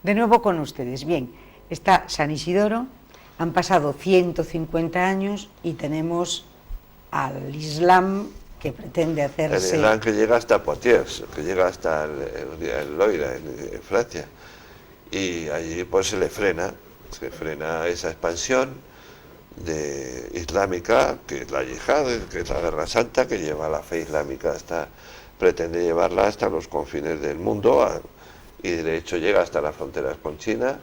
De nuevo con ustedes. Bien, está San Isidoro, han pasado 150 años y tenemos al Islam que pretende hacerse... El Islam que llega hasta Poitiers, que llega hasta el Loira, en Francia. Y allí pues se frena esa expansión islámica, que es la yihad, que es la guerra santa, que lleva la fe islámica pretende llevarla hasta los confines del mundo, y de hecho llega hasta las fronteras con China,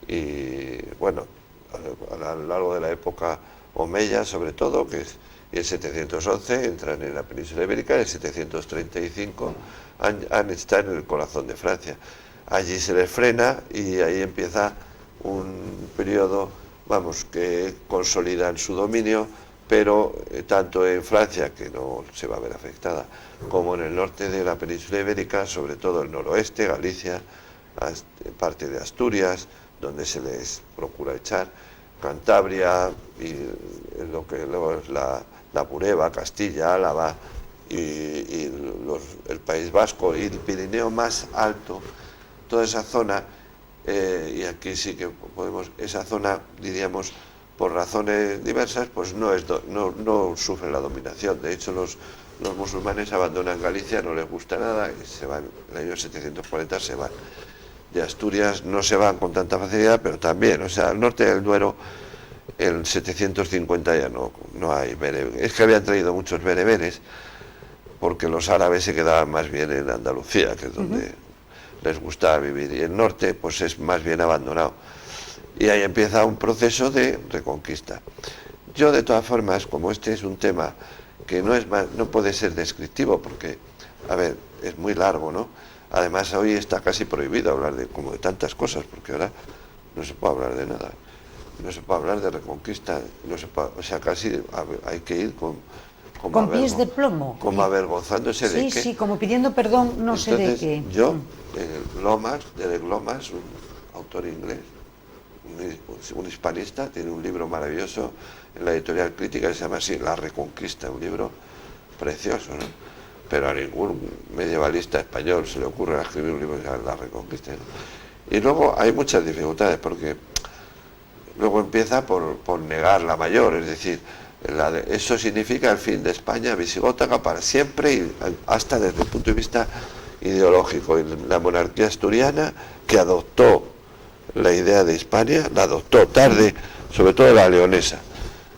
y bueno, a lo largo de la época omeya sobre todo, que es en 711 entran en la península ibérica, en 735 están en el corazón de Francia. Allí se les frena y ahí empieza un periodo, vamos, que consolidan su dominio, pero tanto en Francia, que no se va a ver afectada, como en el norte de la península ibérica, sobre todo el noroeste, Galicia, parte de Asturias, donde se les procura echar, Cantabria, y lo que luego es la Bureba, Castilla, Álava, y el País Vasco y el Pirineo más alto, toda esa zona, y aquí sí que podemos, esa zona, diríamos, por razones diversas, pues no sufre la dominación. De hecho, los musulmanes abandonan Galicia, no les gusta nada, y se van, en el año 740 se van. De Asturias no se van con tanta facilidad, pero también, o sea, al norte del Duero, en 750 ya no hay bereberes. Es que habían traído muchos bereberes, porque los árabes se quedaban más bien en Andalucía, que es donde les gustaba vivir, y el norte pues es más bien abandonado. Y ahí empieza un proceso de reconquista. Yo, de todas formas, como este es un tema que no puede ser descriptivo, porque, a ver, es muy largo, ¿no? Además, hoy está casi prohibido hablar de tantas cosas, porque ahora no se puede hablar de nada. No se puede hablar de reconquista, o sea, casi hay que ir con pies de plomo. Como avergonzándose de qué. Sí, como pidiendo perdón, no sé de qué. Yo, Derek Lomas, un autor inglés, un hispanista, tiene un libro maravilloso en la editorial Crítica que se llama así, La Reconquista, un libro precioso, ¿no? Pero a ningún medievalista español se le ocurre escribir un libro que se llama La Reconquista, ¿no? Y luego hay muchas dificultades, porque luego empieza por negar la mayor, es decir, eso significa el fin de España visigótica para siempre, y hasta desde el punto de vista ideológico. Y la monarquía asturiana, que adoptó la idea de Hispania, la adoptó tarde, sobre todo la leonesa,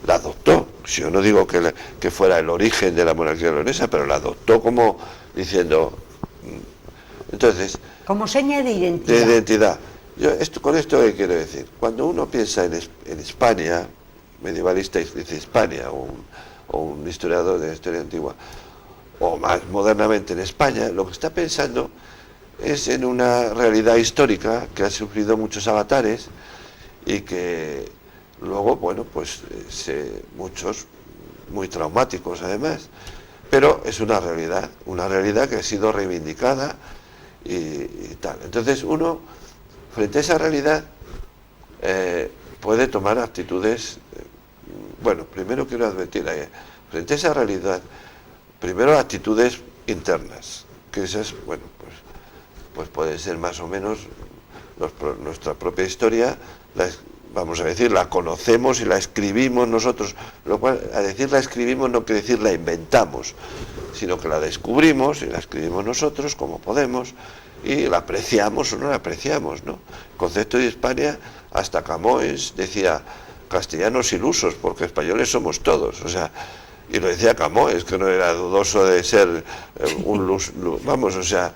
la adoptó. Si yo no digo que fuera el origen de la monarquía leonesa, pero la adoptó como diciendo, entonces, como seña de identidad. De identidad. Con esto, ¿qué quiero decir? Cuando uno piensa en España, medievalista dice Hispania, o un historiador de la historia antigua, o más modernamente en España, lo que está pensando es en una realidad histórica que ha sufrido muchos avatares, y que luego, bueno, pues muchos muy traumáticos además, pero es una realidad que ha sido reivindicada y tal. Entonces uno, frente a esa realidad, puede tomar actitudes. Bueno, primero quiero advertir, frente a esa realidad, primero actitudes internas, que esas, bueno, pues pueden ser más o menos nuestra propia historia, vamos a decir, la conocemos y la escribimos nosotros, lo cual, a decir la escribimos no quiere decir la inventamos, sino que la descubrimos y la escribimos nosotros como podemos, y la apreciamos o no la apreciamos, ¿no? El concepto de Hispania, hasta Camões decía, castellanos ilusos, porque españoles somos todos, o sea, y lo decía Camões, que no era dudoso de ser vamos, o sea,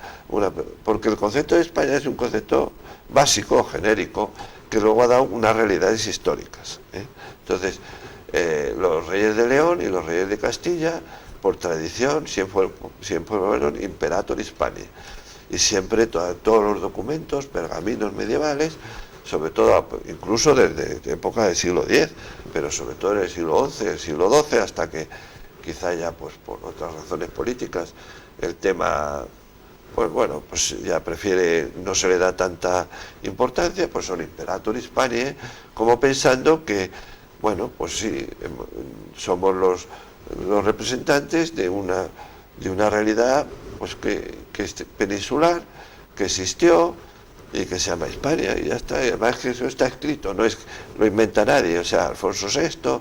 porque el concepto de España es un concepto básico, genérico, que luego ha dado unas realidades históricas, ¿eh? Entonces, los reyes de León y los reyes de Castilla, por tradición, siempre fueron imperator Hispania, y siempre todos los documentos, pergaminos medievales, sobre todo, incluso desde época del siglo X, pero sobre todo en el siglo XI, el siglo XII, hasta que quizá ya, pues por otras razones políticas, el tema, pues bueno, pues ya no se le da tanta importancia, pues son imperator Hispaniae, como pensando que, bueno, pues sí, somos los representantes de una realidad, pues que es peninsular, que existió, y que se llama Hispania, y ya está. Y además que eso está escrito, no es lo inventa nadie. O sea, Alfonso VI,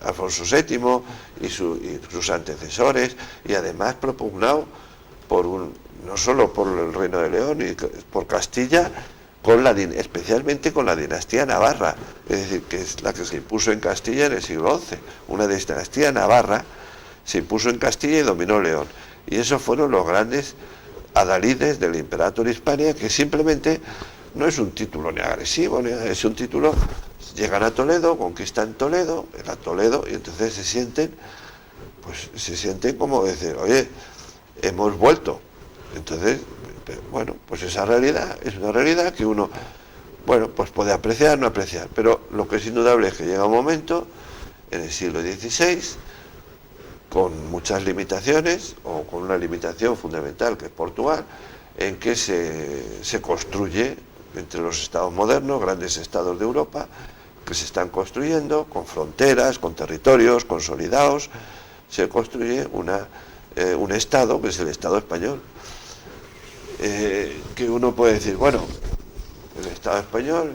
Alfonso VII y sus antecesores, y además propugnado no solo por el Reino de León y por Castilla, especialmente con la dinastía navarra, es decir, que es la que se impuso en Castilla en el siglo XI. Una dinastía navarra se impuso en Castilla y dominó León. Y esos fueron los grandes adalides del Imperator Hispania, que simplemente no es un título ni agresivo, es un título. Llegan a Toledo, conquistan Toledo, y entonces se sienten como decir, oye, hemos vuelto. Entonces, bueno, pues esa realidad es una realidad que uno, bueno, pues puede apreciar, no apreciar, pero lo que es indudable es que llega un momento, en el siglo XVI, con muchas limitaciones, o con una limitación fundamental, que es Portugal, en que se construye entre los estados modernos, grandes estados de Europa, que se están construyendo, con fronteras, con territorios consolidados, se construye un estado, que es el Estado español. Que uno puede decir, bueno, el Estado español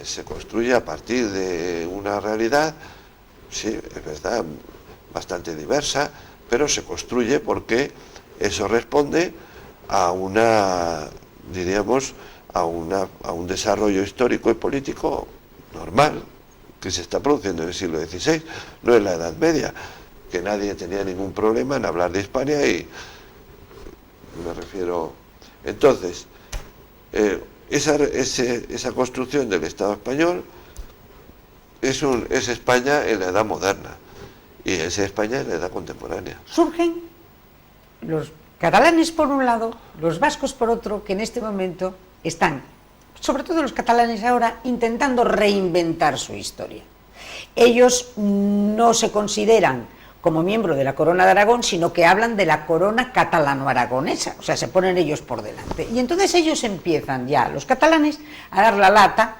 se construye a partir de una realidad, sí, es verdad, bastante diversa, pero se construye porque eso responde a diríamos, a un desarrollo histórico y político normal que se está produciendo en el siglo XVI, no en la Edad Media, que nadie tenía ningún problema en hablar de Hispania, y me refiero. Entonces, esa construcción del Estado español es España en la Edad moderna, y es España en la Edad contemporánea. Surgen los catalanes por un lado, los vascos por otro, que en este momento están, sobre todo los catalanes ahora, intentando reinventar su historia. Ellos no se consideran como miembro de la corona de Aragón, sino que hablan de la corona catalano-aragonesa, o sea, se ponen ellos por delante. Y entonces ellos empiezan ya, los catalanes, a dar la lata,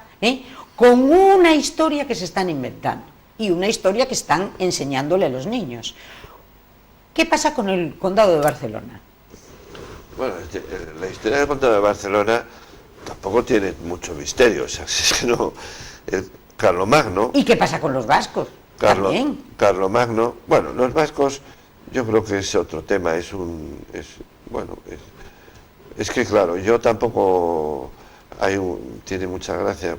con una historia que se están inventando, y una historia que están enseñándole a los niños. ¿Qué pasa con el Condado de Barcelona? Bueno, la historia del Condado de Barcelona tampoco tiene mucho misterio, o sea, es que no. Carlomagno. ¿Y qué pasa con los vascos? Carlomagno. Bueno, los vascos, yo creo que es otro tema, es que claro, yo tampoco. Tiene mucha gracia,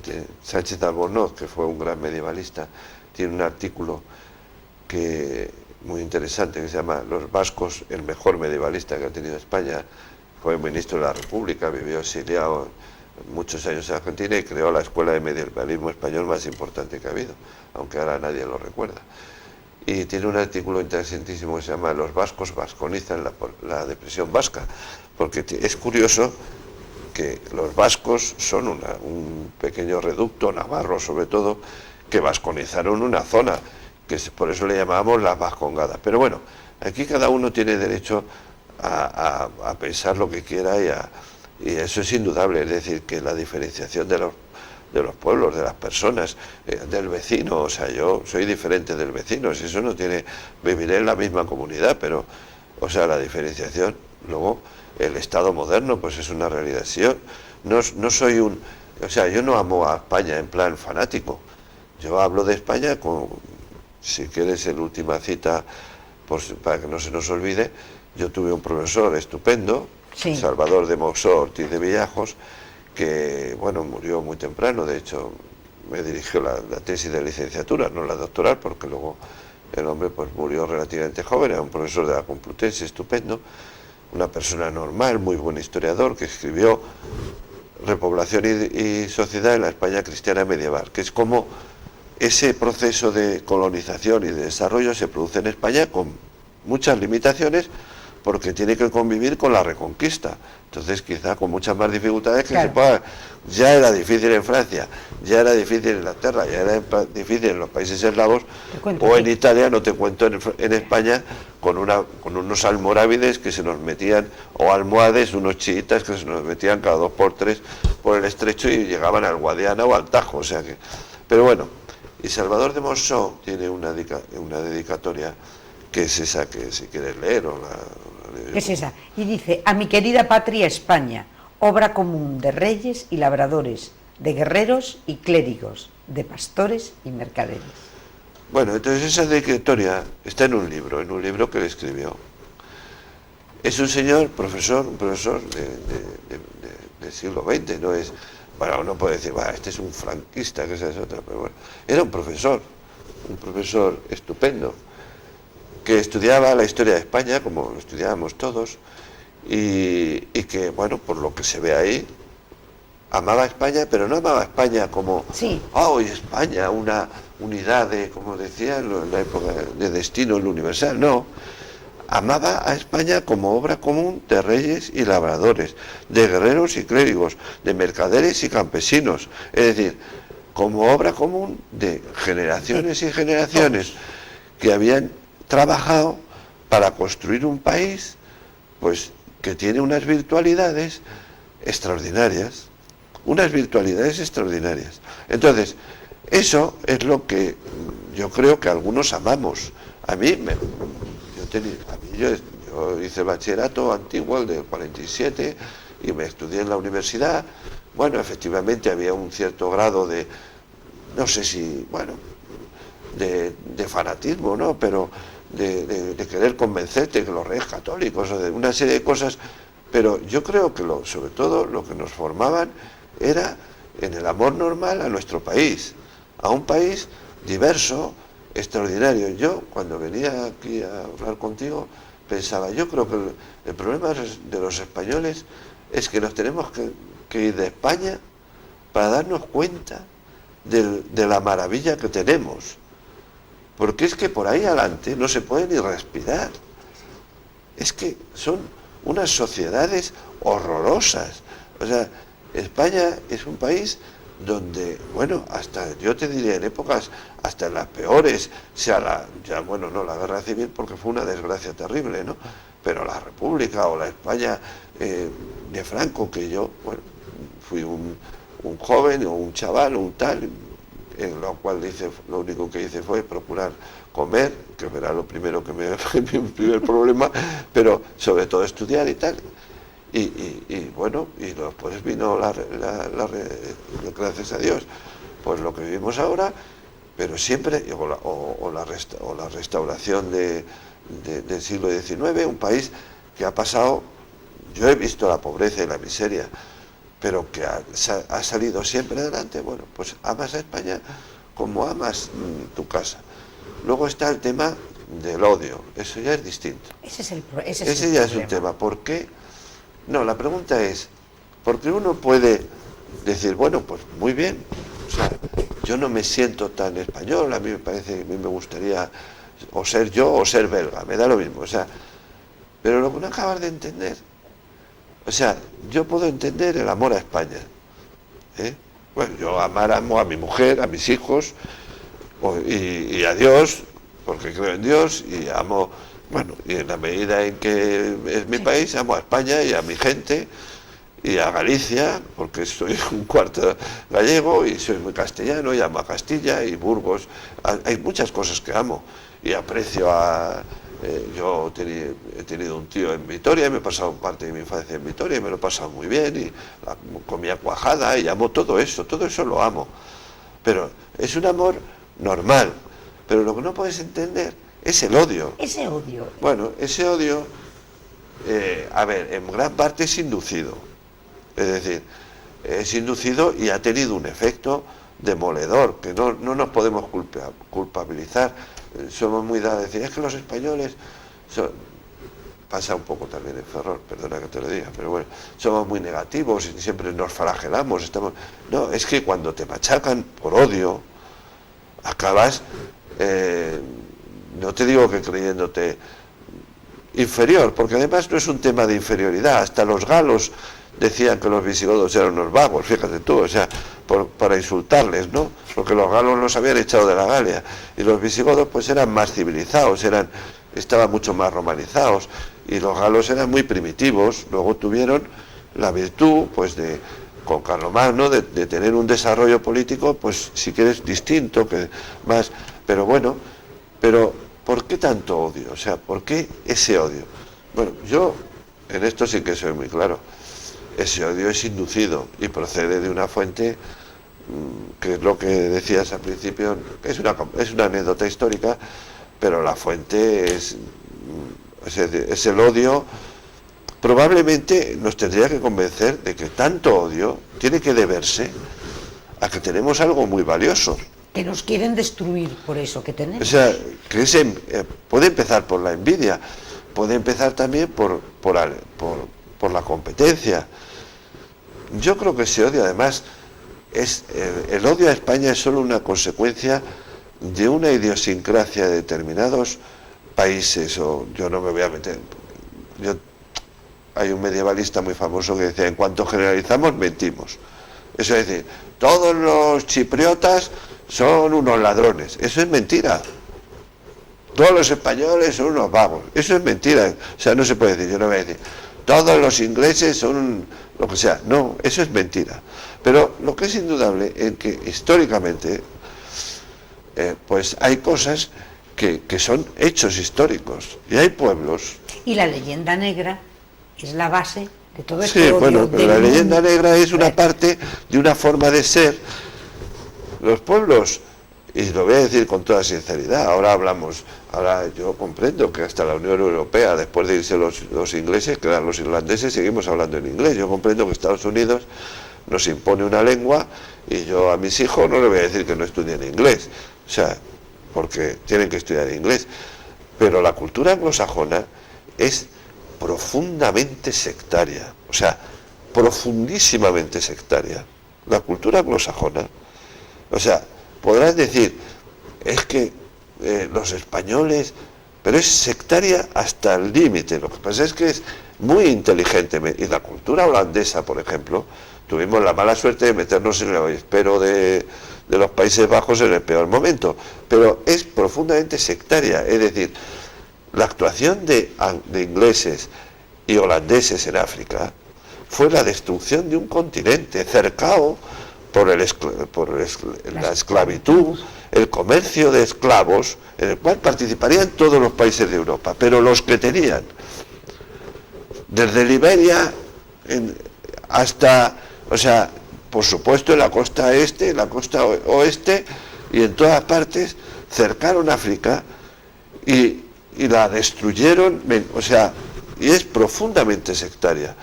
tiene Sánchez de Albornoz, que fue un gran medievalista, tiene un artículo muy interesante que se llama Los vascos, el mejor medievalista que ha tenido España. Fue ministro de la República, vivió exiliado muchos años en Argentina y creó la escuela de medievalismo español más importante que ha habido, aunque ahora nadie lo recuerda. Y tiene un artículo interesantísimo que se llama Los vascos vasconizan la depresión vasca, porque es curioso que los vascos son un pequeño reducto navarro, sobre todo, que vasconizaron una zona, que por eso le llamábamos la Vascongada. Pero bueno, aquí cada uno tiene derecho a pensar lo que quiera, y eso es indudable, es decir, que la diferenciación de los pueblos, de las personas, del vecino, o sea, yo soy diferente del vecino, si eso no tiene, viviré en la misma comunidad, pero, o sea, la diferenciación, luego, el Estado moderno, pues es una realidad. Si yo no soy o sea, yo no amo a España en plan fanático, yo hablo de España si quieres, en última cita, para que no se nos olvide, yo tuve un profesor estupendo, sí, Salvador de Moxó Ortiz de Villajos, que, bueno, murió muy temprano. De hecho, me dirigió la tesis de licenciatura, no la doctoral, porque luego el hombre pues murió relativamente joven. Era un profesor de la Complutense estupendo, una persona normal, muy buen historiador, que escribió Repoblación y Sociedad en la España cristiana medieval, que es como ese proceso de colonización y de desarrollo se produce en España con muchas limitaciones, porque tiene que convivir con la Reconquista. Entonces, quizá con muchas más dificultades que, claro, ya era difícil en Francia, ya era difícil en Inglaterra, ya era difícil en los países eslavos, o en Italia, no te cuento en España, con unos almorávides que se nos metían, o almohades, unos chiitas que se nos metían cada 2 por 3 por el estrecho y llegaban al Guadiana o al Tajo, o sea que. Pero bueno, y Salvador de Moxó tiene una dedicatoria que es esa, que si quieres leer, o la es esa, y dice: a mi querida patria España, obra común de reyes y labradores, de guerreros y clérigos, de pastores y mercaderes. Bueno, entonces esa dedicatoria está en un libro que le escribió. Es un señor, un profesor del siglo XX, no es, bueno, uno puede decir, este es un franquista, que esa es otra, pero bueno, era un profesor estupendo, que estudiaba la historia de España, como lo estudiábamos todos, y que, bueno, por lo que se ve ahí, amaba a España, pero no amaba a España como, hoy España, una unidad de, como decía en la época de destino, lo universal, no. Amaba a España como obra común de reyes y labradores, de guerreros y clérigos, de mercaderes y campesinos, es decir, como obra común de generaciones y generaciones que habían trabajado para construir un país, pues que tiene unas virtualidades extraordinarias, Entonces, eso es lo que yo creo que algunos amamos. Yo hice el bachillerato antiguo, el del 47, y me estudié en la universidad. Bueno, efectivamente había un cierto grado de, no sé si, bueno, de fanatismo, ¿no? Pero de querer convencerte que los reyes católicos, o de una serie de cosas, pero yo creo que sobre todo lo que nos formaban era en el amor normal a nuestro país, a un país diverso, extraordinario. Yo, cuando venía aquí a hablar contigo, pensaba, yo creo que el problema de los españoles es que nos tenemos que ir de España para darnos cuenta de la maravilla que tenemos. Porque es que por ahí adelante no se puede ni respirar. Es que son unas sociedades horrorosas. O sea, España es un país donde, bueno, hasta, yo te diría, en épocas, hasta en las peores, la guerra civil, porque fue una desgracia terrible, ¿no? Pero la República o la España de Franco, que yo, bueno, fui un joven o un chaval o un tal, en lo cual lo único que hice fue procurar comer, que era lo primero que mi primer problema, pero sobre todo estudiar y tal. Y bueno, y después vino gracias a Dios, pues lo que vivimos ahora, pero siempre, o la restauración del siglo XIX, un país que ha pasado, yo he visto la pobreza y la miseria, pero que ha salido siempre adelante. Bueno, pues amas a España como amas tu casa. Luego está el tema del odio, eso ya es distinto. Ese ya es un tema. ¿Por qué? No, la pregunta es, porque uno puede decir, bueno, pues muy bien, o sea, yo no me siento tan español, a mí me gustaría o ser yo o ser belga, me da lo mismo, o sea, pero lo que no acabas de entender, o sea, yo puedo entender el amor a España, bueno, yo amo a mi mujer, a mis hijos, y a Dios, porque creo en Dios, y amo, bueno, y en la medida en que es mi país, amo a España y a mi gente, y a Galicia, porque soy un cuarto gallego, y soy muy castellano, y amo a Castilla, y Burgos, hay muchas cosas que amo, y aprecio yo he tenido un tío en Vitoria, y me he pasado parte de mi infancia en Vitoria, y me lo he pasado muy bien, y comía cuajada, y amo todo eso lo amo. Pero es un amor normal, pero lo que no puedes entender es el odio. Ese odio. Bueno, ese odio, en gran parte es inducido. Es decir, es inducido y ha tenido un efecto demoledor, que no nos podemos culpabilizar. Somos muy dados a decir, es que los españoles pasa un poco también en Ferrol, perdona que te lo diga, pero bueno, somos muy negativos y siempre nos flagelamos, no, es que cuando te machacan por odio, acabas, no te digo que creyéndote inferior, porque además no es un tema de inferioridad, hasta los galos decían que los visigodos eran unos vagos, fíjate tú, o sea, para insultarles, ¿no? Porque los galos los habían echado de la Galia, y los visigodos pues eran más civilizados, estaban mucho más romanizados, y los galos eran muy primitivos. Luego tuvieron la virtud, pues con Carlomagno, de tener un desarrollo político, pues si quieres distinto, que más, pero bueno, pero ¿por qué tanto odio? O sea, ¿por qué ese odio? Bueno, yo en esto sí que soy muy claro. ese odio es inducido y procede de una fuente que es lo que decías al principio, es una anécdota histórica, pero la fuente es el odio. Probablemente nos tendría que convencer de que tanto odio tiene que deberse a que tenemos algo muy valioso. Que nos quieren destruir por eso que tenemos. O sea, que puede empezar por la envidia, puede empezar también por la competencia. Yo creo que ese odio, además, el odio a España es solo una consecuencia de una idiosincrasia de determinados países, o yo no me voy a meter. Hay un medievalista muy famoso que decía: en cuanto generalizamos, mentimos. Eso es decir, todos los chipriotas son unos ladrones. Eso es mentira. Todos los españoles son unos vagos. Eso es mentira. O sea, no se puede decir, yo no voy a decir todos los ingleses son lo que sea. No, eso es mentira. Pero lo que es indudable es que históricamente pues hay cosas que son hechos históricos. Y hay pueblos. Y la leyenda negra es la base de todo esto. Sí, bueno, pero la leyenda negra es una parte de una forma de ser. Los pueblos, y lo voy a decir con toda sinceridad, ahora yo comprendo que hasta la Unión Europea, después de irse los ingleses, que eran los irlandeses, seguimos hablando en inglés. Yo comprendo que Estados Unidos nos impone una lengua y yo a mis hijos no les voy a decir que no estudien inglés, o sea, porque tienen que estudiar inglés. Pero la cultura anglosajona es profundamente sectaria, o sea, profundísimamente sectaria. La cultura anglosajona, o sea, podrás decir, es que los españoles, pero es sectaria hasta el límite. Lo que pasa es que es muy inteligente. Y la cultura holandesa, por ejemplo, tuvimos la mala suerte de meternos en el avispero de los Países Bajos en el peor momento, pero es profundamente sectaria. Es decir, la actuación de ingleses y holandeses en África fue la destrucción de un continente cercado por la esclavitud, el comercio de esclavos, en el cual participarían todos los países de Europa, pero los que tenían, desde Liberia hasta, o sea, por supuesto en la costa este, en la costa oeste y en todas partes, cercaron África y la destruyeron, o sea, y es profundamente sectaria.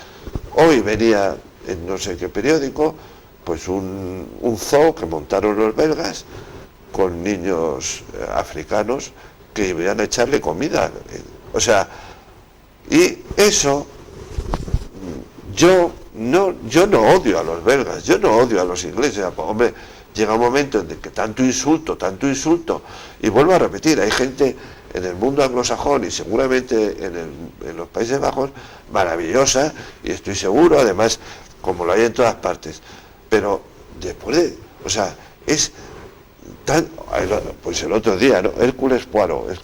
Hoy venía en no sé qué periódico pues un zoo que montaron los belgas con niños africanos que iban a echarle comida, o sea, y eso yo no odio a los belgas, yo no odio a los ingleses. Hombre, llega un momento en que tanto insulto, y vuelvo a repetir, hay gente en el mundo anglosajón y seguramente en los Países Bajos maravillosa, y estoy seguro, además, como lo hay en todas partes, pero después o sea, es tan, pues el otro día, ¿no? Hércules Poirot,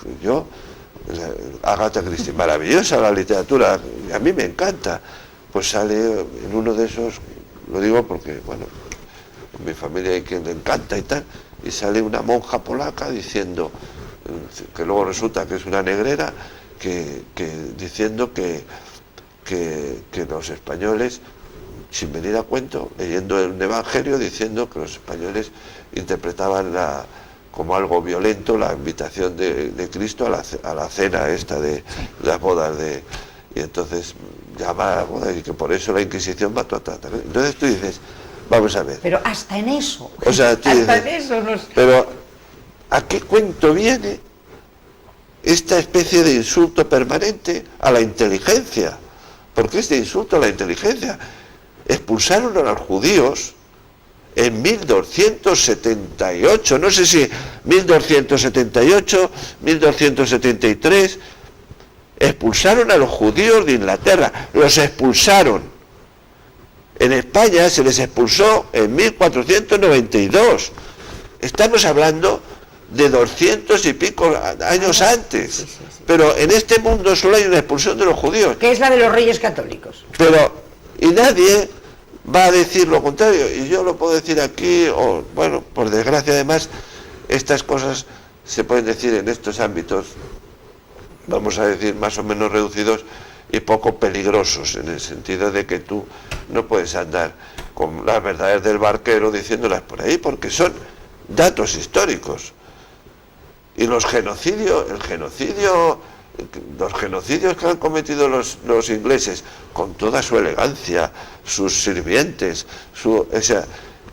Agatha Christie, maravillosa la literatura, a mí me encanta, pues sale en uno de esos, lo digo porque, bueno, en mi familia hay quien le encanta y tal, y sale una monja polaca diciendo, que luego resulta que es una negrera, diciendo que los españoles, sin venir a cuento, leyendo el Evangelio, diciendo que los españoles interpretaban como algo violento la invitación de Cristo a la cena esta de las bodas y entonces llama a la boda y que por eso la Inquisición mató a tanta. Entonces tú dices, vamos a ver. Pero hasta en eso. O sea, tú hasta dices, en eso nos... Pero ¿a qué cuento viene esta especie de insulto permanente a la inteligencia? Porque este insulto a la inteligencia, expulsaron a los judíos en 1278, no sé si 1278, 1273, expulsaron a los judíos de Inglaterra, los expulsaron. En España se les expulsó en 1492. Estamos hablando de 200 y pico años antes. Pero en este mundo solo hay una expulsión de los judíos. Que es la de los Reyes Católicos. Y nadie va a decir lo contrario, y yo lo puedo decir aquí, o bueno, por desgracia además, estas cosas se pueden decir en estos ámbitos, vamos a decir más o menos reducidos, y poco peligrosos, en el sentido de que tú no puedes andar con las verdades del barquero diciéndolas por ahí, porque son datos históricos. Y los genocidios que han cometido los ingleses, con toda su elegancia, sus sirvientes,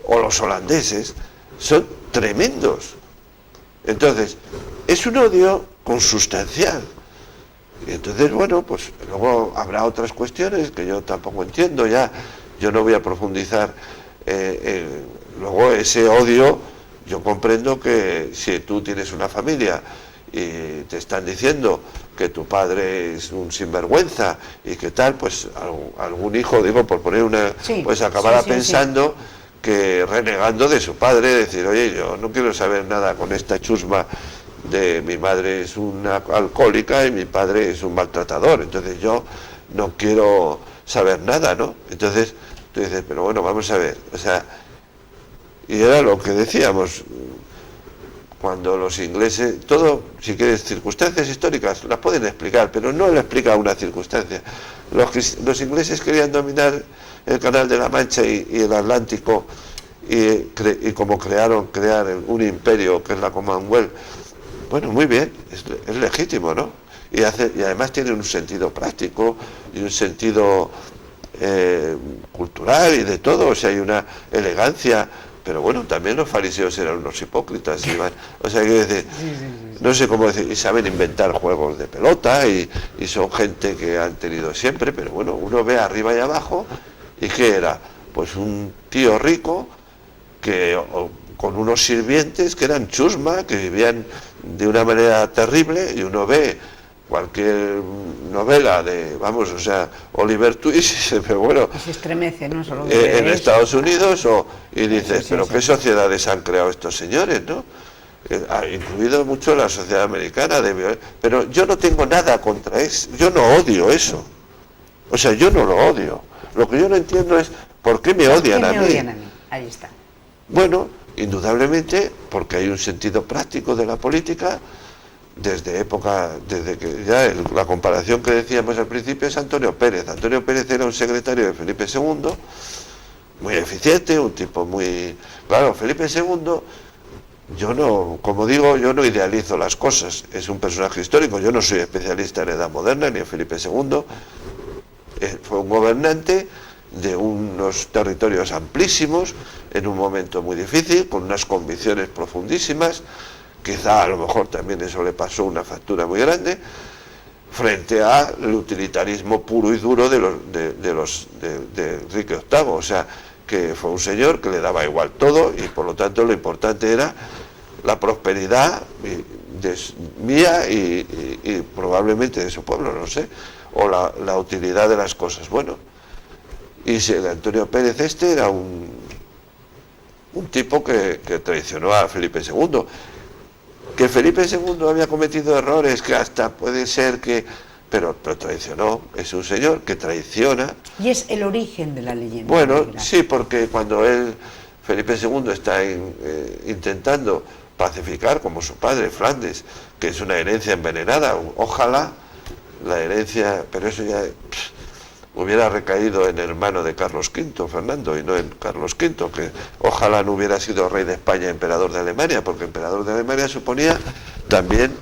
o los holandeses, son tremendos. Entonces, es un odio consustancial. Y entonces, bueno, pues luego habrá otras cuestiones que yo tampoco entiendo ya. Yo no voy a profundizar. Luego ese odio, yo comprendo que si tú tienes una familia y te están diciendo que tu padre es un sinvergüenza y que tal, pues algún hijo, digo, por poner una, pues acabará pensando que renegando de su padre, decir, oye, yo no quiero saber nada con esta chusma de mi madre es una alcohólica y mi padre es un maltratador, entonces yo no quiero saber nada, ¿no? Entonces tú dices, pero bueno, vamos a ver, o sea, y era lo que decíamos, cuando los ingleses, todo, si quieres, circunstancias históricas, las pueden explicar, pero no lo explica una circunstancia. Los ingleses querían dominar el Canal de la Mancha y el Atlántico, y como crear un imperio que es la Commonwealth. Bueno, muy bien, es legítimo, ¿no? Y además tiene un sentido práctico y un sentido cultural y de todo, o sea, hay una elegancia, pero bueno, también los fariseos eran unos hipócritas, o sea, quiero decir, no sé cómo decir, y saben inventar juegos de pelota, y son gente que han tenido siempre, pero bueno, uno ve arriba y abajo, ¿y qué era? Pues un tío rico con unos sirvientes que eran chusma, que vivían de una manera terrible, y uno ve cualquier novela de, vamos, o sea, Oliver Twist, pero bueno, se estremece, ¿no? Solo en Estados Unidos, y dices, pero qué sociedades han creado estos señores, ¿no? Incluido mucho la sociedad americana, pero yo no tengo nada contra eso, yo no odio eso, o sea, yo no lo odio, lo que yo no entiendo es ¿por qué me odian a mí? Ahí está. Bueno, indudablemente porque hay un sentido práctico de la política desde que ya la comparación que decíamos al principio es Antonio Pérez. Antonio Pérez era un secretario de Felipe II, muy eficiente, un tipo muy... Claro, Felipe II, como digo, yo no idealizo las cosas, es un personaje histórico, yo no soy especialista en edad moderna ni en Felipe II, fue un gobernante de unos territorios amplísimos, en un momento muy difícil, con unas convicciones profundísimas. Quizá a lo mejor también eso le pasó una factura muy grande, frente al utilitarismo puro y duro de Enrique VIII, o sea, que fue un señor que le daba igual todo, y por lo tanto lo importante era la prosperidad mía y probablemente de su pueblo, no sé, o la utilidad de las cosas. Bueno, y Antonio Pérez era un tipo que traicionó a Felipe II. Que Felipe II había cometido errores, que hasta puede ser que... Pero traicionó, es un señor que traiciona. Y es el origen de la leyenda. Bueno, sí, porque cuando Felipe II está intentando pacificar, como su padre, Flandes, que es una herencia envenenada, ojalá la herencia, pero eso ya hubiera recaído en el hermano de Carlos V, Fernando, y no en Carlos V, que ojalá no hubiera sido rey de España, emperador de Alemania, porque emperador de Alemania suponía también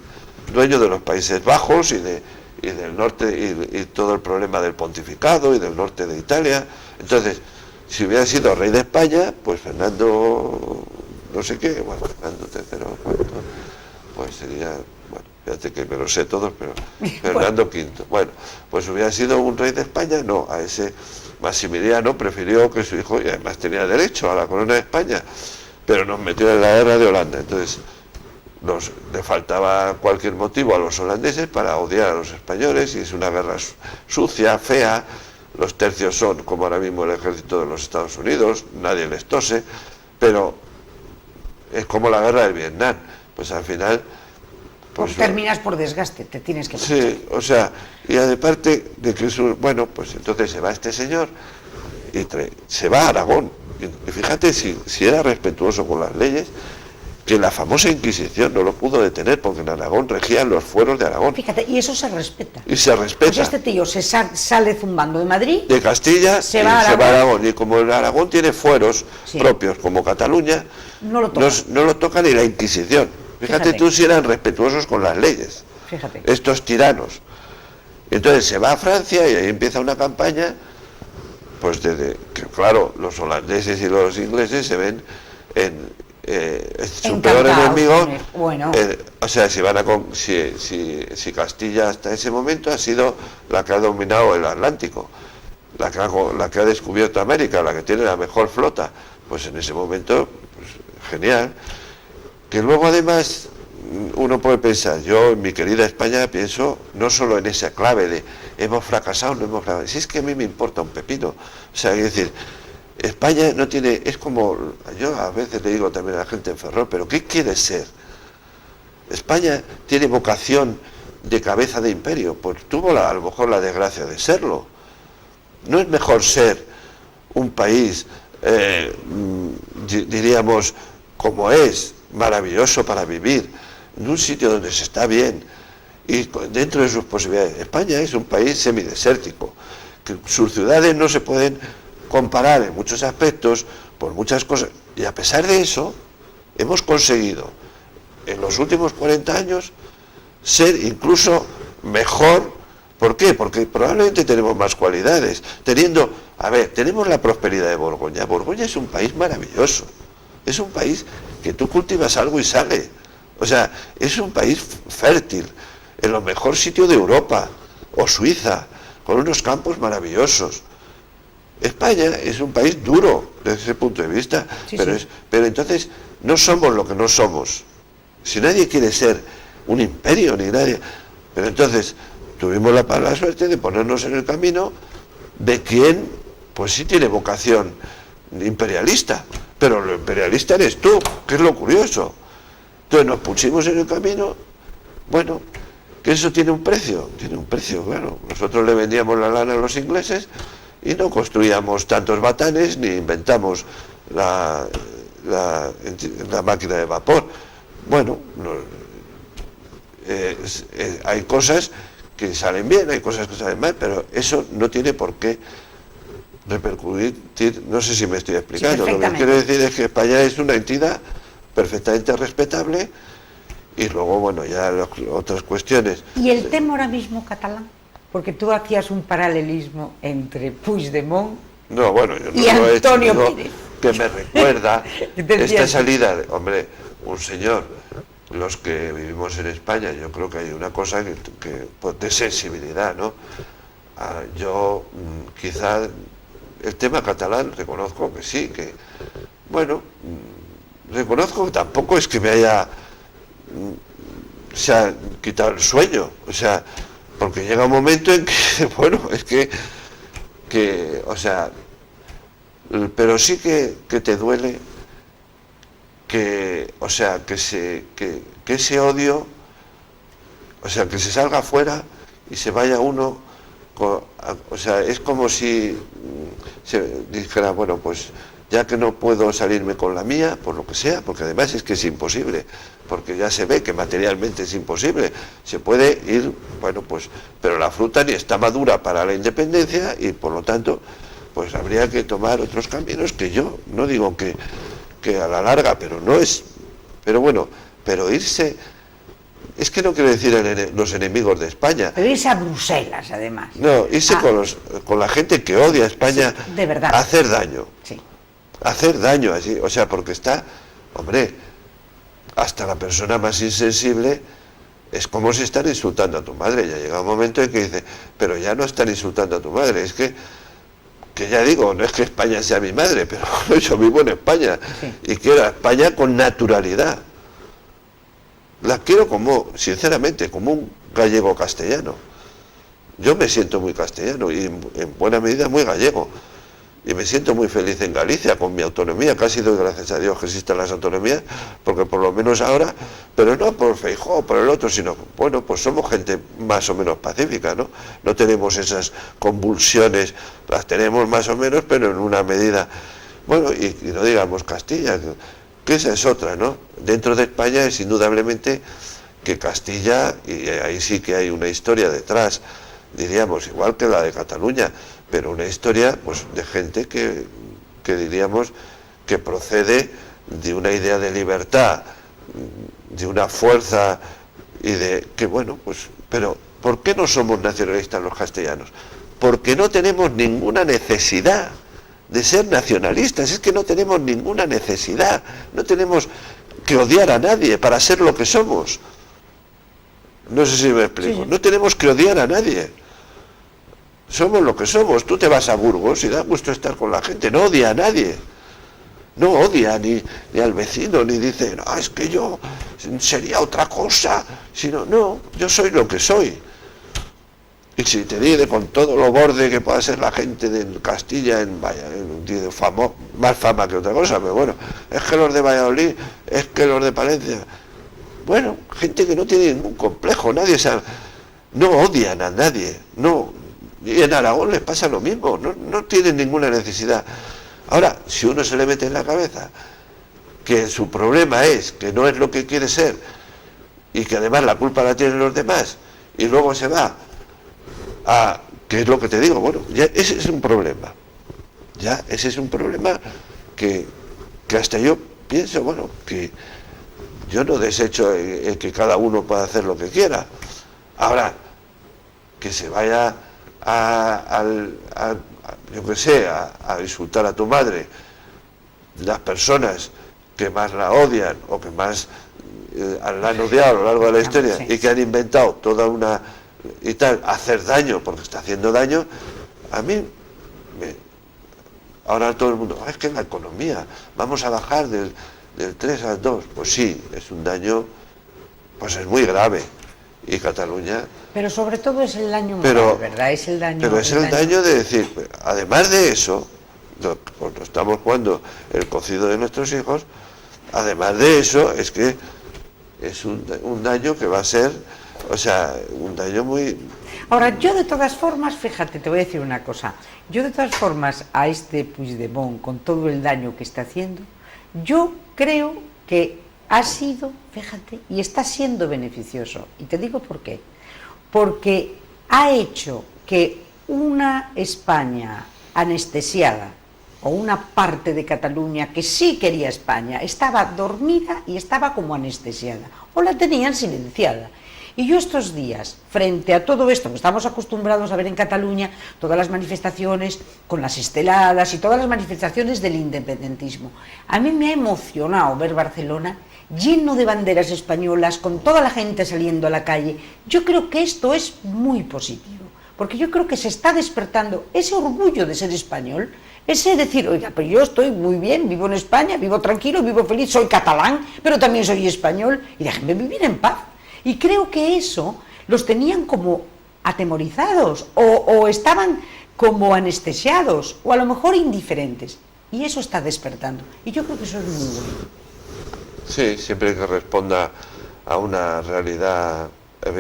dueño de los Países Bajos y del norte, y todo el problema del pontificado y del norte de Italia. Entonces, si hubiera sido rey de España, pues Fernando, no sé qué, bueno, Fernando III, pues sería... Fíjate que me lo sé todos, pero Fernando V. Bueno, pues hubiera sido un rey de España, no, a ese Maximiliano prefirió que su hijo, y además tenía derecho a la corona de España, pero nos metió en la guerra de Holanda. Entonces, le faltaba cualquier motivo a los holandeses para odiar a los españoles, y es una guerra sucia, fea. Los tercios son, como ahora mismo el ejército de los Estados Unidos, nadie les tose, pero es como la guerra del Vietnam, pues al final... Pues terminas por desgaste, te tienes que marchar. Sí, o sea, y aparte de que bueno, pues entonces se va este señor y se va a Aragón. Y fíjate si era respetuoso con las leyes, que la famosa Inquisición no lo pudo detener, porque en Aragón regían los fueros de Aragón. Fíjate, y eso se respeta. Y se respeta. Pues este tío sale zumbando de Madrid, De Castilla se va a Aragón. Y como el Aragón tiene fueros propios, como Cataluña, no lo toca. No lo toca ni la Inquisición. Fíjate tú si eran respetuosos con las leyes. Fíjate. Estos tiranos. Entonces se va a Francia y ahí empieza una campaña, pues desde que, claro, los holandeses y los ingleses se ven su peor enemigo. Bueno. O sea, si Castilla hasta ese momento ha sido la que ha dominado el Atlántico, la que ha descubierto América, la que tiene la mejor flota, pues en ese momento, pues, genial. Que luego además uno puede pensar, yo en mi querida España pienso no solo en esa clave de hemos fracasado, no hemos fracasado, si es que a mí me importa un pepino, o sea, es decir, España no tiene, es como, yo a veces le digo también a la gente en Ferrol, pero ¿qué quiere ser? España tiene vocación de cabeza de imperio, pues tuvo a lo mejor la desgracia de serlo. ¿No es mejor ser un país, diríamos, como es, maravilloso para vivir, en un sitio donde se está bien y dentro de sus posibilidades? España es un país semidesértico, que sus ciudades no se pueden comparar en muchos aspectos por muchas cosas, y a pesar de eso hemos conseguido en los últimos 40 años ser incluso mejor. ¿Por qué? Porque probablemente tenemos más cualidades, tenemos la prosperidad de Borgoña. Borgoña es un país maravilloso, es un país que tú cultivas algo y sale, o sea, es un país fértil, en lo mejor sitio de Europa, o Suiza, con unos campos maravillosos. España es un país duro desde ese punto de vista, pero entonces no somos lo que no somos. Si nadie quiere ser un imperio, ni nadie, pero entonces tuvimos la suerte de ponernos en el camino de quien, pues sí tiene vocación imperialista, pero lo imperialista eres tú, que es lo curioso. Entonces nos pusimos en el camino, bueno, que eso tiene un precio, claro. Nosotros le vendíamos la lana a los ingleses y no construíamos tantos batanes ni inventamos la máquina de vapor. Bueno, hay cosas que salen bien, hay cosas que salen mal, pero eso no tiene por qué repercutir, no sé si me estoy explicando. Sí, lo que quiero decir es que España es una entidad perfectamente respetable y luego, bueno, ya otras cuestiones. ¿Y el tema ahora mismo catalán? Porque tú hacías un paralelismo entre Puigdemont y Antonio Pérez. Que me recuerda esta salida, hombre, un señor, los que vivimos en España, yo creo que hay una cosa que de sensibilidad, ¿no? Yo quizá el tema catalán reconozco que sí, que bueno, reconozco que tampoco es que me haya se ha quitado el sueño, o sea, porque llega un momento en que, bueno, es que o sea, pero sí que te duele que, o sea, que ese odio, o sea, que se salga afuera y se vaya uno, o sea, es como si se dijera, bueno, pues ya que no puedo salirme con la mía, por lo que sea, porque además es que es imposible, porque ya se ve que materialmente es imposible, se puede ir, bueno, pues, pero la fruta ni está madura para la independencia y por lo tanto, pues habría que tomar otros caminos que yo no digo que a la larga, pero no es, pero bueno, pero irse, es que no quiero decir los enemigos de España. Pero irse a Bruselas, además. No, irse con la gente que odia a España, sí, de verdad. Hacer daño. Sí. Hacer daño así, o sea, porque está, hombre, hasta la persona más insensible es como si están insultando a tu madre. Ya llega un momento en que dice, pero ya no están insultando a tu madre, es que ya digo, no es que España sea mi madre, pero yo vivo en España y quiero a España con naturalidad. La quiero como, sinceramente, como un gallego castellano. Yo me siento muy castellano y en buena medida muy gallego. Y me siento muy feliz en Galicia con mi autonomía, que ha sido gracias a Dios que existan las autonomías, porque por lo menos ahora, pero no por Feijóo o por el otro, sino, bueno, pues somos gente más o menos pacífica, ¿no? No tenemos esas convulsiones, las tenemos más o menos, pero en una medida, bueno, y no digamos Castilla, que esa es otra, ¿no? Dentro de España es indudablemente que Castilla, y ahí sí que hay una historia detrás, diríamos, igual que la de Cataluña, pero una historia pues de gente que diríamos que procede de una idea de libertad, de una fuerza y de que bueno, pues, pero ¿por qué no somos nacionalistas los castellanos? Porque no tenemos ninguna necesidad de ser nacionalistas, es que no tenemos ninguna necesidad, no tenemos que odiar a nadie para ser lo que somos. No sé si me explico, no tenemos que odiar a nadie. Somos lo que somos. Tú te vas a Burgos y da gusto estar con la gente, no odia a nadie. No odia ni al vecino, ni dice, no, es que yo sería otra cosa, sino, no, yo soy lo que soy. Y si te dice con todo lo borde que pueda ser la gente de Castilla, más fama que otra cosa, pero bueno, es que los de Valladolid, es que los de Palencia, bueno, gente que no tiene ningún complejo, nadie sabe, no odian a nadie, no, y en Aragón les pasa lo mismo, no tienen ninguna necesidad. Ahora, si uno se le mete en la cabeza que su problema es que no es lo que quiere ser y que además la culpa la tienen los demás y luego se va a, ¿qué es lo que te digo? Bueno, ya ese es un problema, ya ese es un problema que hasta yo pienso, bueno, que yo no desecho el que cada uno pueda hacer lo que quiera. Ahora, que se vaya yo qué sé, a insultar a tu madre, las personas que más la odian o que más la han odiado a lo largo de la historia y que han inventado toda una y tal, hacer daño porque está haciendo daño, a mí ahora todo el mundo, es que la economía, vamos a bajar del 3 al 2, pues sí, es un daño, pues es muy grave. Y Cataluña... Pero sobre todo es el daño moral, ¿verdad? Es el daño... Pero es el daño de decir, además de eso, cuando estamos jugando el cocido de nuestros hijos, además de eso, es que es un daño que va a ser, o sea, un daño muy... Ahora, yo de todas formas, fíjate, te voy a decir una cosa, yo de todas formas a este Puigdemont, con todo el daño que está haciendo, yo creo que ha sido, fíjate, y está siendo beneficioso. Y te digo por qué. Porque ha hecho que una España anestesiada, o una parte de Cataluña que sí quería España, estaba dormida y estaba como anestesiada, o la tenían silenciada. Y yo estos días, frente a todo esto que estamos acostumbrados a ver en Cataluña, todas las manifestaciones con las esteladas y todas las manifestaciones del independentismo, a mí me ha emocionado ver Barcelona lleno de banderas españolas, con toda la gente saliendo a la calle. Yo creo que esto es muy positivo, porque yo creo que se está despertando ese orgullo de ser español, ese decir, oiga, pero yo estoy muy bien, vivo en España, vivo tranquilo, vivo feliz, soy catalán, pero también soy español, y déjenme vivir en paz. Y creo que eso los tenían como atemorizados, o estaban como anestesiados, o a lo mejor indiferentes, y eso está despertando, y yo creo que eso es muy bueno. Sí, siempre que responda a una realidad,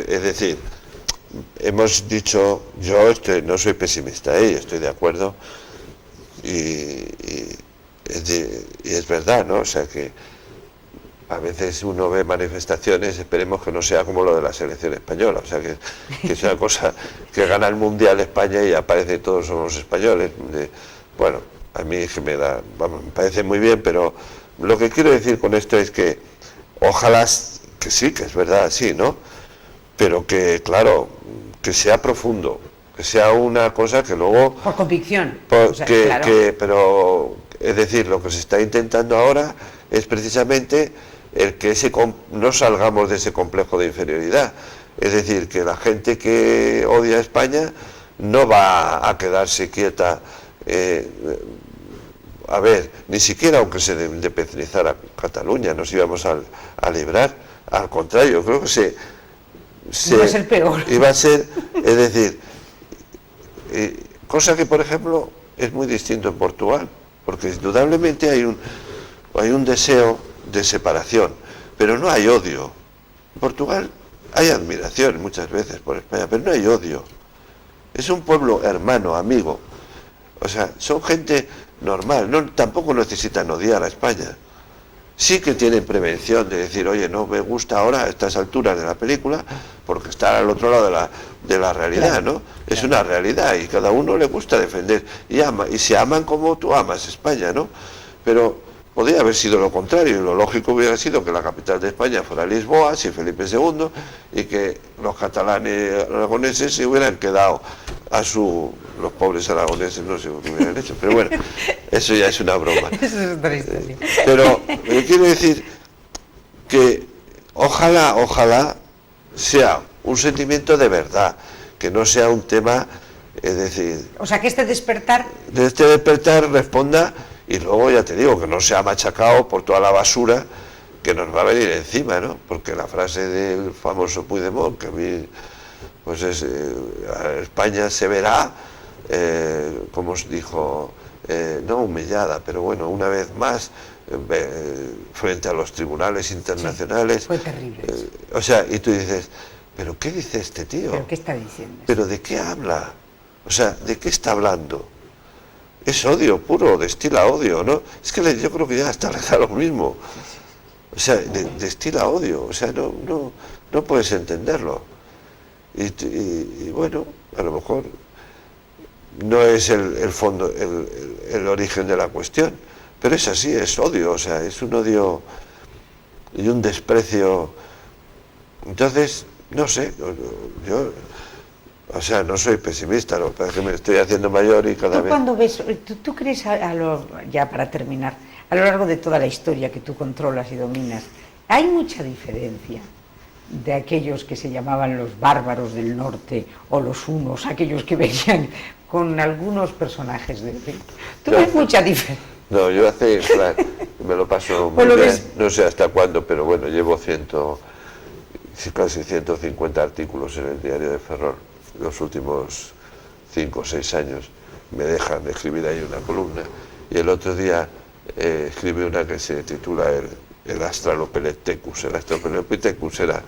es decir, hemos dicho, yo no soy pesimista, estoy de acuerdo y es verdad, ¿no? O sea que a veces uno ve manifestaciones, esperemos que no sea como lo de la selección española, o sea que sea cosa que gana el Mundial España y aparece todos somos españoles. Bueno, a mí es que me parece muy bien, pero lo que quiero decir con esto es que ojalá que sí, que es verdad, sí, ¿no? Pero que, claro, que sea profundo, que sea una cosa que luego... Por convicción. Claro. Pero, es decir, lo que se está intentando ahora es precisamente el que no salgamos de ese complejo de inferioridad. Es decir, que la gente que odia a España no va a quedarse quieta... a ver, ni siquiera aunque se independizara Cataluña nos íbamos a librar, al contrario, creo que iba a ser peor. Iba a ser, es decir, cosa que por ejemplo es muy distinto en Portugal, porque indudablemente hay un deseo de separación, pero no hay odio. En Portugal hay admiración muchas veces por España, pero no hay odio. Es un pueblo hermano, amigo. O sea, son gente normal, tampoco necesitan odiar a España, sí que tienen prevención de decir, oye, no me gusta ahora a estas alturas de la película porque está al otro lado de la realidad, ¿no? Es una realidad y cada uno le gusta defender y se aman como tú amas España, ¿no? Pero podría haber sido lo contrario, y lo lógico hubiera sido que la capital de España fuera Lisboa, sin Felipe II, y que los catalanes aragoneses se hubieran quedado los pobres aragoneses, no sé lo que hubieran hecho, pero bueno, eso ya es una broma. Eso es otra historia. Pero quiero decir que ojalá sea un sentimiento de verdad, que no sea un tema, es decir... O sea, que este despertar responda, y luego ya te digo, que no sea machacado por toda la basura que nos va a venir encima, ¿no? Porque la frase del famoso Puigdemont, que a mí, pues es, España se verá, como os dijo, no humillada, pero bueno, una vez más, frente a los tribunales internacionales. Sí, fue terrible. O sea, y tú dices, ¿pero qué dice este tío? ¿Pero qué está diciendo? ¿Pero de qué habla? O sea, ¿de qué está hablando? Es odio puro, destila odio, ¿no? Es que yo creo que ya hasta le da lo mismo. O sea, destila odio, o sea, no puedes entenderlo. Y bueno, a lo mejor no es el fondo, el origen de la cuestión, pero es así, es odio, o sea, es un odio y un desprecio. Entonces, no sé, yo... O sea, no soy pesimista, lo que pasa es que me estoy haciendo mayor y cada ¿Tú vez... cuando ves, tú crees, ya para terminar, a lo largo de toda la historia que tú controlas y dominas, hay mucha diferencia de aquellos que se llamaban los bárbaros del norte o los hunos, aquellos que venían con algunos personajes del río? ¿Tú ves mucha diferencia? No, yo me lo paso muy bien, no sé hasta cuándo, pero bueno, llevo casi 150 artículos en el diario de Ferrol. Los últimos 5 o 6 años me dejan de escribir ahí una columna, y el otro día escribí una que se titula el Australopithecus. El Australopithecus era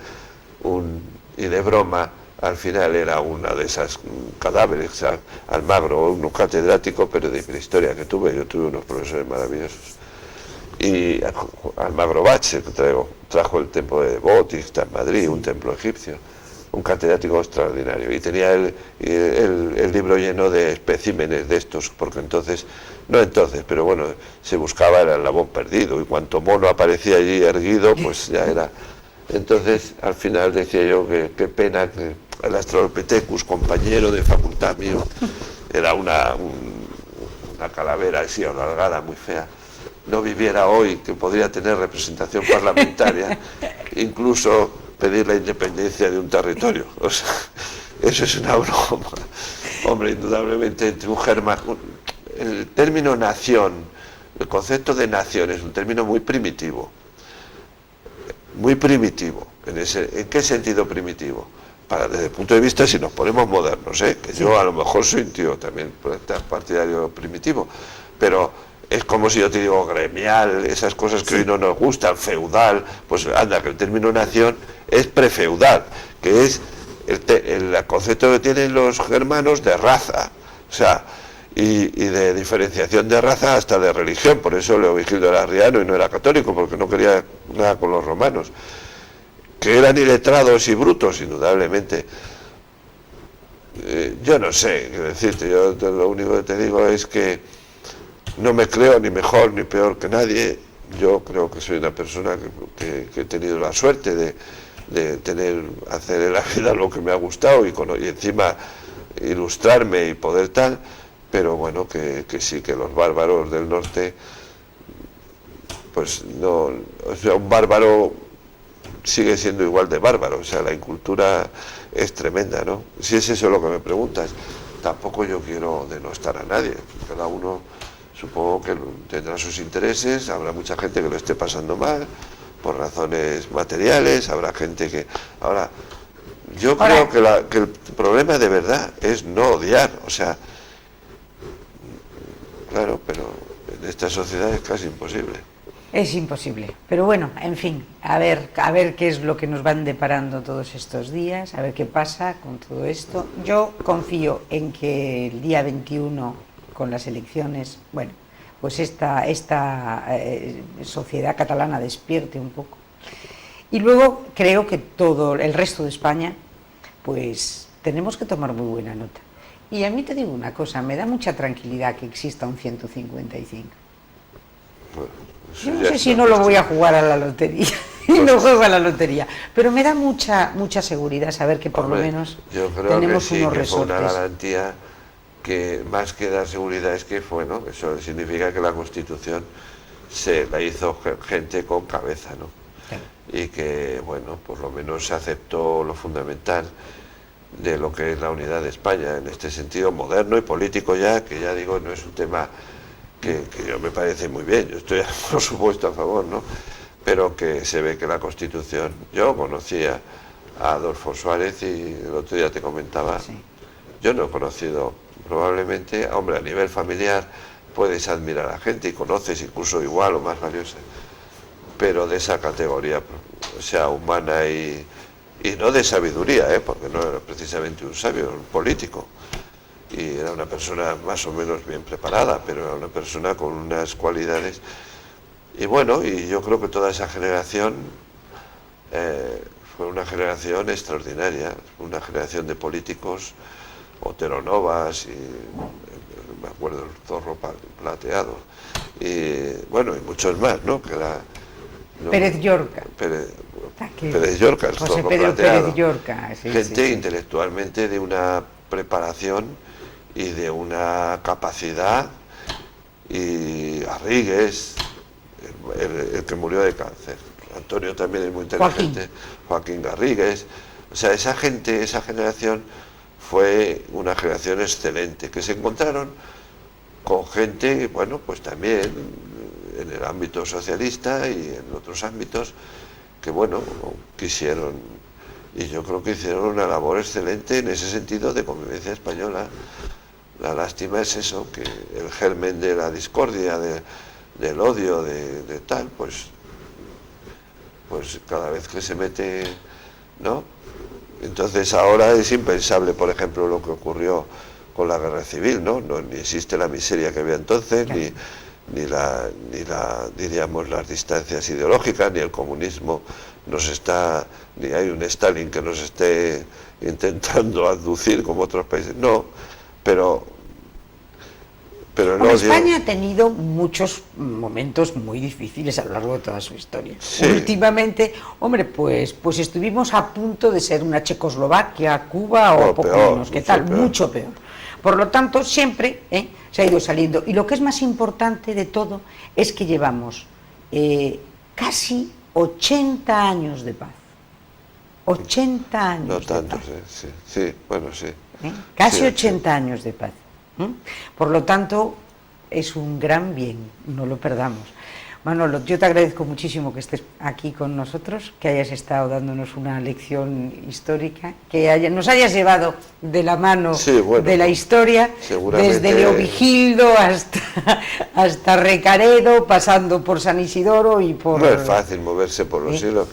y de broma, al final era una de esas cadáveres, Almagro, un catedrático, pero de prehistoria que tuve, yo tuve unos profesores maravillosos. Y Almagro Bache trajo el templo de Debod, está en Madrid, un templo egipcio, un catedrático extraordinario, y tenía el libro lleno de especímenes de estos, porque pero bueno, se buscaba el eslabón perdido, y cuanto mono aparecía allí erguido, pues ya era. Entonces, al final decía yo que qué pena que el Australopithecus, compañero de facultad mío, era una calavera así alargada, muy fea, no viviera hoy, que podría tener representación parlamentaria, incluso pedir la independencia de un territorio. O sea, eso es una broma. Hombre, indudablemente entre un germano, el término nación, el concepto de nación es un término muy primitivo. Muy primitivo. ¿En qué sentido primitivo? Desde el punto de vista, si nos ponemos modernos, que yo a lo mejor soy un tío también partidario primitivo, pero es como si yo te digo gremial, esas cosas que hoy no nos gustan, feudal, pues anda, que el término nación es prefeudal, que es el concepto que tienen los germanos de raza, o sea, y de diferenciación de raza hasta de religión. Por eso Leovigildo era arriano y no era católico, porque no quería nada con los romanos, que eran iletrados y brutos, indudablemente. Yo no sé qué decirte, yo lo único que te digo es que no me creo ni mejor ni peor que nadie. Yo creo que soy una persona que he tenido la suerte de hacer en la vida lo que me ha gustado y encima ilustrarme y poder tal, pero bueno, que sí, que los bárbaros del norte, pues no, o sea, un bárbaro sigue siendo igual de bárbaro, o sea, la incultura es tremenda, ¿no? Si es eso lo que me preguntas, tampoco yo quiero denostar a nadie, cada uno supongo que tendrá sus intereses, habrá mucha gente que lo esté pasando mal por razones materiales, habrá gente que... Ahora, yo creo que el problema de verdad es no odiar, o sea, claro, pero en esta sociedad es casi imposible. Es imposible, pero bueno, en fin, a ver qué es lo que nos van deparando todos estos días, a ver qué pasa con todo esto. Yo confío en que el día 21, con las elecciones, bueno, pues esta sociedad catalana despierte un poco. Y luego creo que todo el resto de España, pues tenemos que tomar muy buena nota. Y a mí te digo una cosa, me da mucha tranquilidad que exista un 155. Bueno, yo no sé si no lo voy a jugar a la lotería, y no juego a la lotería, pero me da mucha seguridad saber que por lo menos yo creo tenemos que sí, unos que fue resortes. una garantía que más que dar seguridad es que fue, ¿no? Eso significa que la Constitución se la hizo gente con cabeza, ¿no? Claro. Y que, bueno, por lo menos se aceptó lo fundamental de lo que es la unidad de España, en este sentido moderno y político ya, que ya digo, no es un tema que yo me parece muy bien, yo estoy por supuesto a favor, ¿no? Pero que se ve que la Constitución, yo conocía a Adolfo Suárez y el otro día te comentaba, Sí. yo no he conocido, probablemente, hombre, a nivel familiar puedes admirar a gente y conoces incluso igual o más valiosa, pero de esa categoría, o sea, humana y no de sabiduría, porque no era precisamente un sabio, era un político, y era una persona más o menos bien preparada, pero era una persona con unas cualidades, y bueno, y yo creo que toda esa generación fue una generación extraordinaria, una generación de políticos, Otero Novas, y me acuerdo del Zorro Plateado, y bueno, y muchos más, ¿no? Que era, ¿no? Pérez Llorca. Pérez Llorca, el José Zorro Pedro Plateado. Pérez Llorca, sí, Gente sí. intelectualmente de una preparación y de una capacidad, y Garrigues, el que murió de cáncer. Antonio también es muy inteligente. Joaquín Garrigues. O sea, esa gente, esa generación fue una generación excelente, que se encontraron con gente, bueno, pues también en el ámbito socialista y en otros ámbitos, que bueno, quisieron, y yo creo que hicieron una labor excelente en ese sentido de convivencia española. La lástima es eso, que el germen de la discordia, del odio, de tal, pues cada vez que se mete, ¿no? Entonces ahora es impensable, por ejemplo, lo que ocurrió con la guerra civil, ¿no? Ni existe la miseria que había entonces, Claro. diríamos, las distancias ideológicas, ni el comunismo ni hay un Stalin que nos esté intentando aducir como otros países, no, pero el odio... España ha tenido muchos momentos muy difíciles a lo largo de toda su historia. Sí. Últimamente, hombre, pues estuvimos a punto de ser una Checoslovaquia, Cuba o poco peor, menos, ¿qué tal? peor. Mucho peor. Por lo tanto, siempre se ha ido saliendo. Y lo que es más importante de todo es que llevamos casi 80 años de paz. 80 años No de tanto, paz. sí, bueno, sí. Casi Sí, 80 años de paz. Por lo tanto, es un gran bien, no lo perdamos. Manolo, yo te agradezco muchísimo que estés aquí con nosotros, que hayas estado dándonos una lección histórica, que nos hayas llevado de la mano de la historia, desde Leovigildo hasta Recaredo, pasando por San Isidoro y por... No es fácil moverse por los siglos,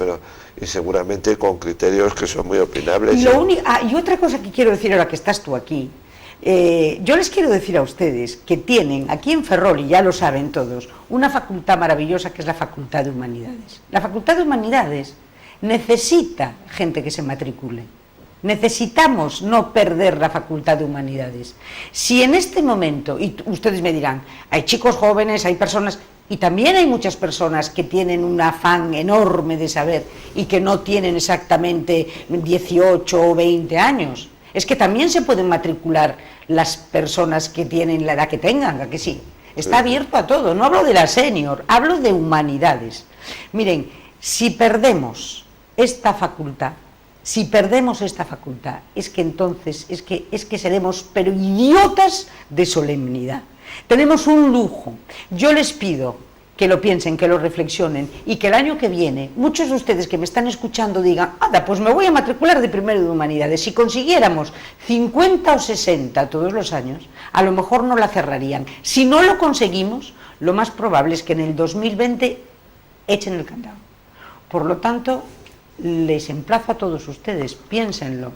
y seguramente con criterios que son muy opinables. Y otra cosa que quiero decir ahora que estás tú aquí, yo les quiero decir a ustedes que tienen aquí en Ferrol, y ya lo saben todos, una facultad maravillosa que es la Facultad de Humanidades. La Facultad de Humanidades necesita gente que se matricule. Necesitamos no perder la Facultad de Humanidades. Si en este momento, y ustedes me dirán, hay chicos jóvenes, hay personas, y también hay muchas personas que tienen un afán enorme de saber y que no tienen exactamente 18 o 20 años. Es que también se pueden matricular las personas que tienen la edad que tengan, ¿a que sí? Está abierto a todo, no hablo de la senior, hablo de humanidades. Miren, si perdemos esta facultad, es que entonces, es que seremos, pero idiotas de solemnidad. Tenemos un lujo. Yo les pido que lo piensen, que lo reflexionen y que el año que viene, muchos de ustedes que me están escuchando digan, anda, pues me voy a matricular de primero de humanidades. Si consiguiéramos 50 o 60 todos los años, a lo mejor no la cerrarían. Si no lo conseguimos, lo más probable es que en el 2020 echen el candado. Por lo tanto, les emplazo a todos ustedes, piénsenlo.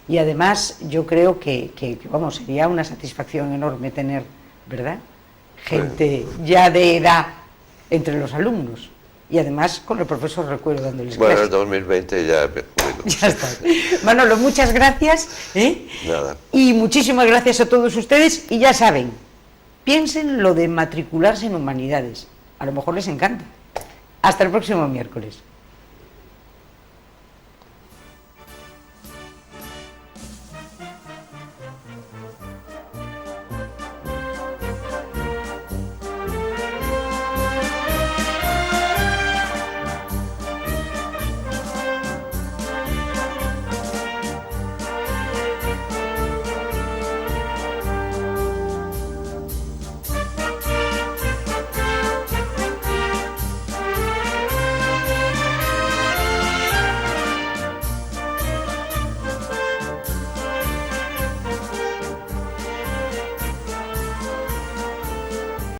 Y además yo creo que vamos, sería una satisfacción enorme tener, ¿verdad?, gente ya de edad entre los alumnos. Y además con el profesor Recuero dándoles Bueno, en clases. 2020 ya me jubilo. Ya está. Manolo, muchas gracias. Nada. Y muchísimas gracias a todos ustedes. Y ya saben, piensen lo de matricularse en humanidades. A lo mejor les encanta. Hasta el próximo miércoles.